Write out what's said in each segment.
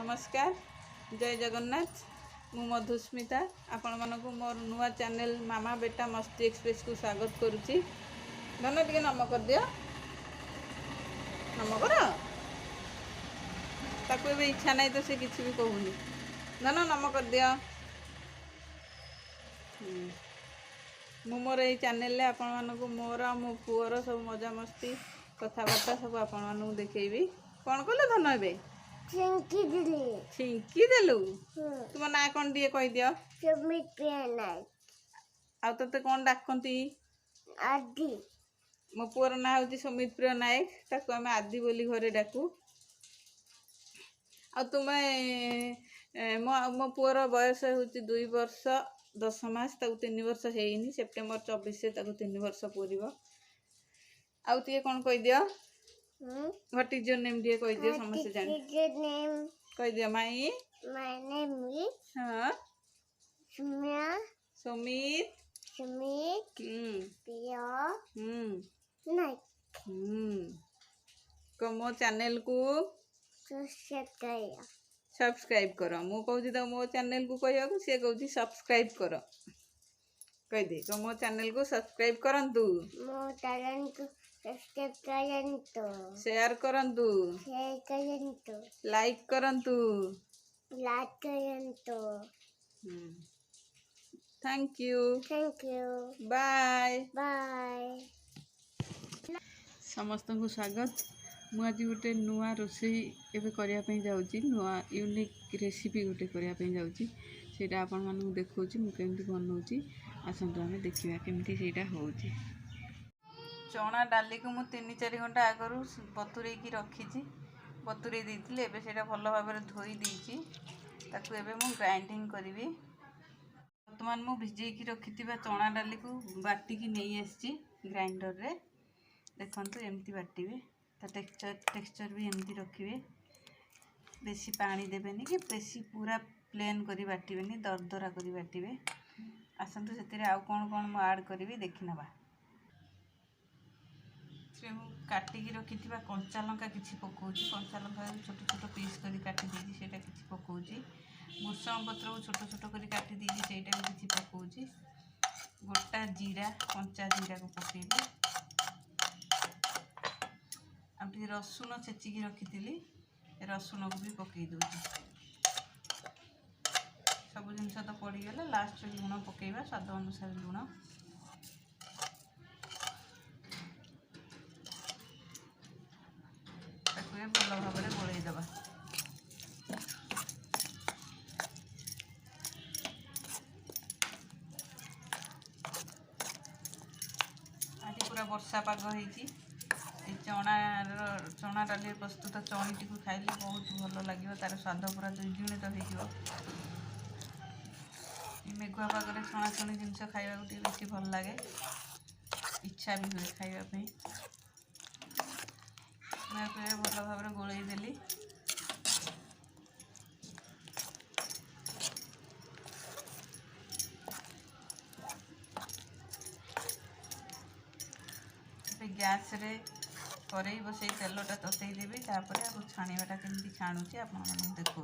नमस्कार जय जगन्नाथ मु मधुस्मिता आपण मानक मोर नुआ चैनल मामा बेटा मस्ती एक्सप्रेस को स्वागत करुच्ची। धन टे नम कर दियो नम कर ताको भी इच्छा नहीं तो से किसी भी कहूनी धन नम कर दियो। मु मोर ये चैनल रे आपण मानक मोर मो पुअर सब मजा मस्ती कथबार्ता सब आपण मानक देखैबी। कौन कल धन ए छिंकी देलु तुम ना कौन दिए कह दियो आ तोते कौन डाकती आदि मो पुअर ना हूँ समित प्रिय नायक ताको आम आदि बोली घरे डाकू। आ तुम्हें मो पुअर बयस हूँ 2 वर्ष 10 मास 3 वर्ष है सेप्टेम्बर 24 से 3 वर्ष पूरब। आउ टे कौन कह दियो व्हाट इज योर नेम दिए कह दियो समस्त जान कह दियो माई नेम इज हाँ सुमिया सुमित सुमित प्रिया नायक को मो चैनल को सब्सक्राइब करो मु कहूँ तो मो चैनल को कह सी कहूँ सब्सक्राइब करो कह दे तो मो चैनल को सब्सक्राइब करंतु मो चैनल को सब्सक्राइब करंतु शेयर करंतु लाइक करंतु थैंक यू बाय बाय। समस्त को स्वागत। मु आज गोटे नुआ रोषे एवं करने जाऊँगी नुआ यूनिक रेसिपी गोटे करने जाऊँगी सेटा आपण मानू देखा मुझे बनाऊँगी आसतु आम देखा केमती सेटा होउची। चना डाली को मु 3-4 घंटा आगरू बतुरे की रखी बतुरे देती एवं से भल भाव धोई देती ताकू एवं मु ग्राइंडिंग करी। बर्तमान मु भिजेकी रखी चना डाली को बाटिकी नहीं आसी ग्राइंडर रे देखंतु एमती बाटिबे ता टेक्सचर भी एमती रखिए। बेसी पानी देबेनी कि बेसी पूरा प्लेन करी बाटिबेनी दरदरा करी बाटिबे। आसतु से आउ कौन कौन मु ऐड करी देखि नबा। काटिकी रखी कंचा लंका किसी पकाउची कंचा लंका छोट छोट पीस करी काटी देजी सेटा किसी पकाउची भूसंग पत्र को छोट छोट करी काटी देजी सेटा भी किसी पकाउची गोटा जीरा कंचा जीरा को पकेबी आम रसुण छेचिकी रखी रसुण को भी पकई दूची सब जिनस तो पड़गला लास्ट लुण पकेबा स्वाद अनुसार लुण भल भाव में गोलईदबा। आज पूरा वर्षा पाग होती चना डाली प्रस्तुत चणीटी को खाइले बहुत भल लगे तार स्वाद पूरा द्विगुणित हो मेघुआ पागरे छणाछणी जिनस खावा बेसी भल लगे इच्छा भी हुए खावाई भल भाव में गोलई देली। गैस रे कड़ई बसई तेलटा ततई देवी तापर आपको छाणीबाटा केमती छाणुची आपन देखा।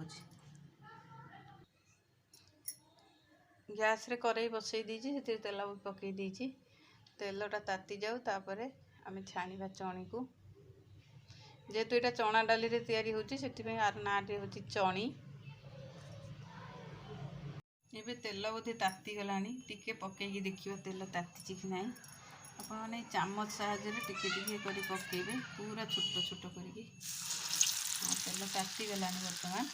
गैस रे कड़ई बसई दीची से तेल पकई दीची तेलटा ताती जाऊ तापर आम छाणीबा चणी को जेहेतु यहाँ चना डाली रे तैयारी होची से आर ना हूँ चणी। एबे तेल बोधे ताती गलानी टिके पकईकी देखिए तेल ताती कि ना आपण मैंने चामच साहाଯ୍य टिके टिके करी पकेबे पूरा छोट छोट करके तेल ताती गलानी बर्तमान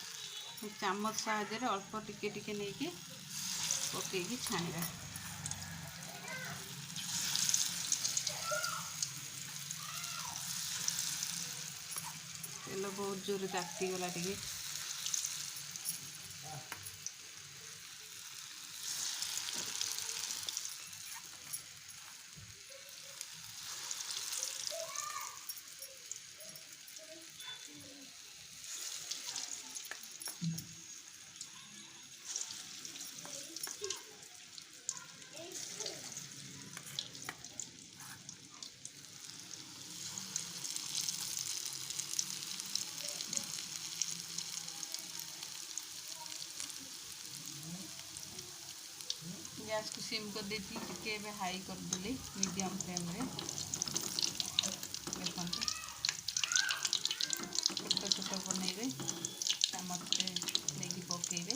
चामच साहाଯ୍य अल्प टिके टिके नहीं कि पकईकी छाणीबा। तेल बहुत जोर ताती गला टिके गैस को सिम कर देती टिके हाई करदेली मीडियम फ्लेम रे देखो छोट छोट बनइबे चामच नहीं पकेबे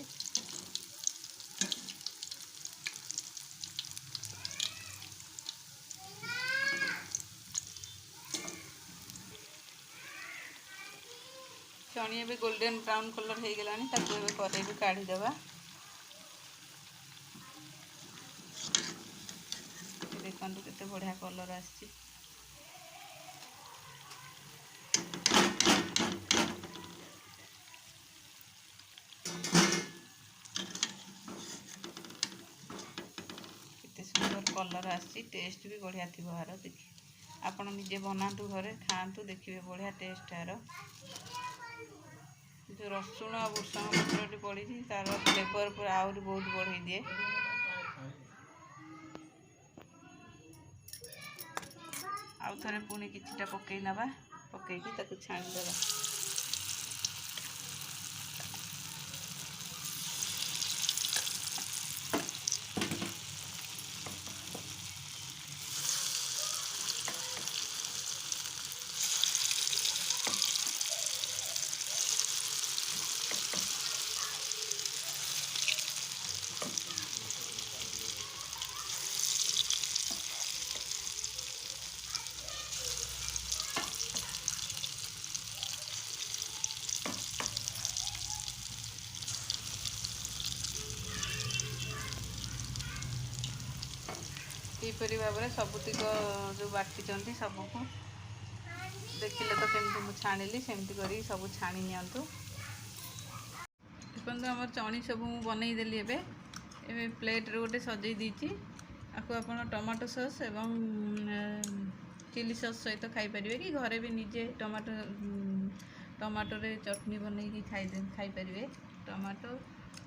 चणी ए गोल्डन ब्राउन कलर हो गलानी कड़े काढ़ीदेवा देखो केते बढ़िया कलर आसी सुंदर कलर आसी टेस्ट भी बढ़िया थी यार देखिए आपण निजे बनातु घरे खातु देखिए बढ़िया टेस्ट यार जो रसुण और भूषण पत्र पड़ी तार फ्लेवर पूरा आहरी बहुत बढ़ई दिए आउ थे पुणी किछिटा पकई नवा पकईकी छाणीदेवा यहीपरी भाव में सबुतिक जो बाटी सबको देखिले तो केमती मुझे छाणिली सेमती कर सब छाणी नियंतु देखो आम चणी सब बनईदेली एवं प्लेट रे गोटे सजई देती आपको आप टमाटो सॉस एवं चिली सॉस सहित खाई पारे कि घरे भी निजे टमाटो रे चटनी बनई खाई पारे टमाटो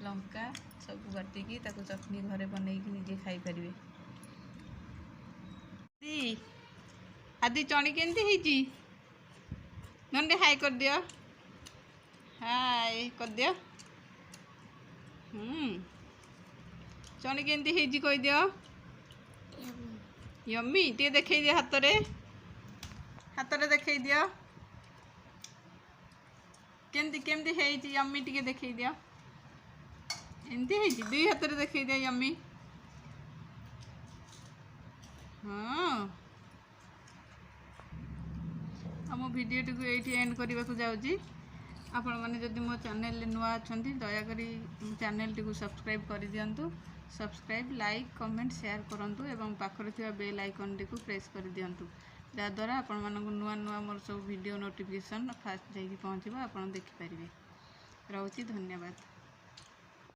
लंका सब बाटिकी चटनी घरे बनई निजे खाई पारे आदि चणी केमती नंदे हाई कर दियो हाई कर दियो चणी केमती कह दियो यम्मी टे देखे दियो हाथ रे देखे दियो केमती केमती यम्मी टे देखे दियो एमती दुई हाथ रे देखे दियो यम्मी हाँ आम भिडियोटी को ये एंड करने को जाऊँगी आपण मैंने जदि मो चैनल नुआ अच्छा दयाकोरी चैनल टी सब्सक्राइब कर दिंतु सब्सक्राइब लाइक कमेंट शेयर करूँ एवं पाखरे थिबा बेल आइकन टी प्रेस कर दिंतु जहाँद्वारा आपण मानक नुआ नुआ मोर सब वीडियो नोटिफिकेशन फास्ट जाकि पहुँचो आप देखिपारे। रोची धन्यवाद।